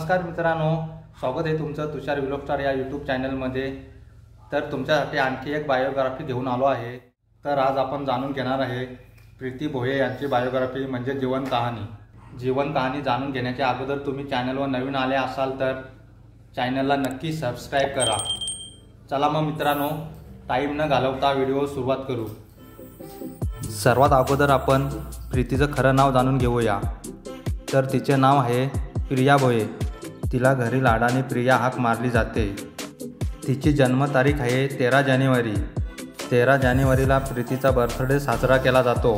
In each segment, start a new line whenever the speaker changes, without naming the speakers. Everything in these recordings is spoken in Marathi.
नमस्कार मित्रांनो, स्वागत आहे तुमचं तुषार व्लॉग स्टार या यूट्यूब चॅनलमध्ये। तर तुमच्यासाठी आणखी एक बायोग्राफी घेऊन आलो आहे। तर आज आपण जाणून घेणार आहे प्रीती भोये यांची बायोग्राफी म्हणजे जीवन कहाणी जाणून घेण्याच्या अगोदर तुम्ही चॅनलवर नवीन आले असाल तर चॅनलला नक्की सबस्क्राईब करा। चला मग मित्रांनो, टाईम न घालवता व्हिडिओ सुरुवात करू। सर्वात अगोदर आपण प्रीतीचं खरं नाव जाणून घेऊया। तर तिचे नाव आहे प्रिया भोये। तिला घरी लाडाने प्रिया हाक मारली जाते। तिची जन्मतारीख आहे 13 जानेवारी। 13 जानेवारीला प्रीतीचा बर्थडे साजरा केला जातो।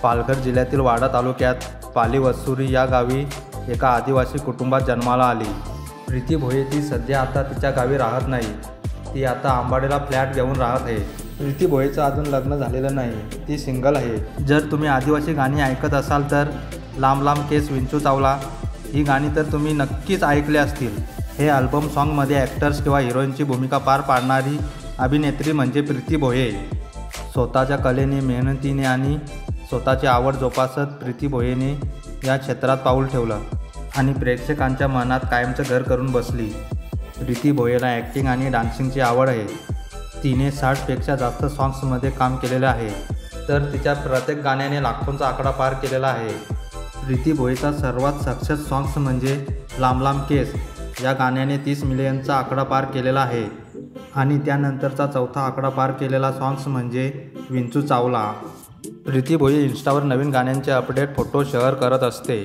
पालघर जिल्ह्यातील वाडा तालुक्यात पालीवसुरी या गावी एका आदिवासी कुटुंबात जन्माला आली। प्रीती भोये ती सध्या आता तिच्या गावी राहत नाही। ती आता आंबाडेला फ्लॅट घेऊन राहत आहे। प्रीती भोयेचं अजून लग्न झालेलं नाही, ती सिंगल आहे। जर तुम्ही आदिवासी गाणी ऐकत असाल तर लांब लांब केस विंचू चावला ही गाणी तर तुम्ही नक्कीच ऐकले असतील। हे अल्बम सॉन्गमध्ये ॲक्टर्स किंवा हिरोईनची भूमिका पार पाडणारी अभिनेत्री म्हणजे प्रीती भोये। स्वतःच्या कलेने, मेहनतीने आणि स्वतःची आवड जोपासत प्रीती भोयेने या क्षेत्रात पाऊल ठेवलं आणि प्रेक्षकांच्या मनात कायमचं घर करून बसली। प्रीती भोयेला ॲक्टिंग आणि डान्सिंगची आवड आहे। तिने 60पेक्षा जास्त सॉन्ग्समध्ये काम केलेलं आहे। तर तिच्या प्रत्येक गाण्याने लाखोंचा आकडा पार केलेला आहे। प्रीती भोयेचा सर्वात सक्सेस सॉन्ग्स म्हणजे लांब लांब केस या गाण्याने 30 मिलियनचा आकडा पार केलेला आहे आणि त्यानंतरचा चौथा आकडा पार केलेला सॉन्ग्स म्हणजे विंचू चावला। प्रीती भोये इन्स्टावर नवीन गाण्यांचे अपडेट फोटो शेअर करत असते।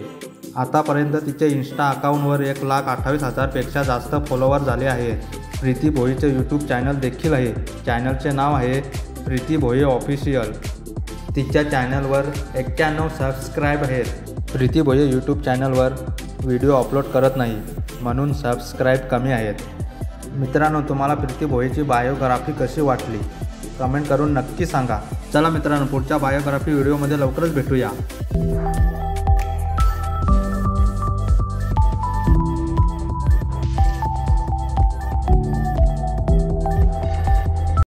आतापर्यंत तिचे इन्स्टा अकाउंटवर 1,28,000पेक्षा जास्त फॉलोवर झाले आहेत। प्रीती भोयेचे यूट्यूब चॅनल देखील आहे। चॅनलचे नाव आहे प्रीती भोये ऑफिशियल। तिच्या चॅनलवर 91 सबस्क्राईब आहेत। प्रीती भोये यूट्यूब चॅनलवर व्हिडिओ अपलोड करत नाही, म्हणून सबस्क्राईब कमी आहेत। मित्रांनो, तुम्हाला प्रीती भोयेची बायोग्राफी कशी वाटली कमेंट करून नक्की सांगा। चला मित्रांनो, पुढच्या बायोग्राफी व्हिडिओमध्ये लवकरच भेटूया।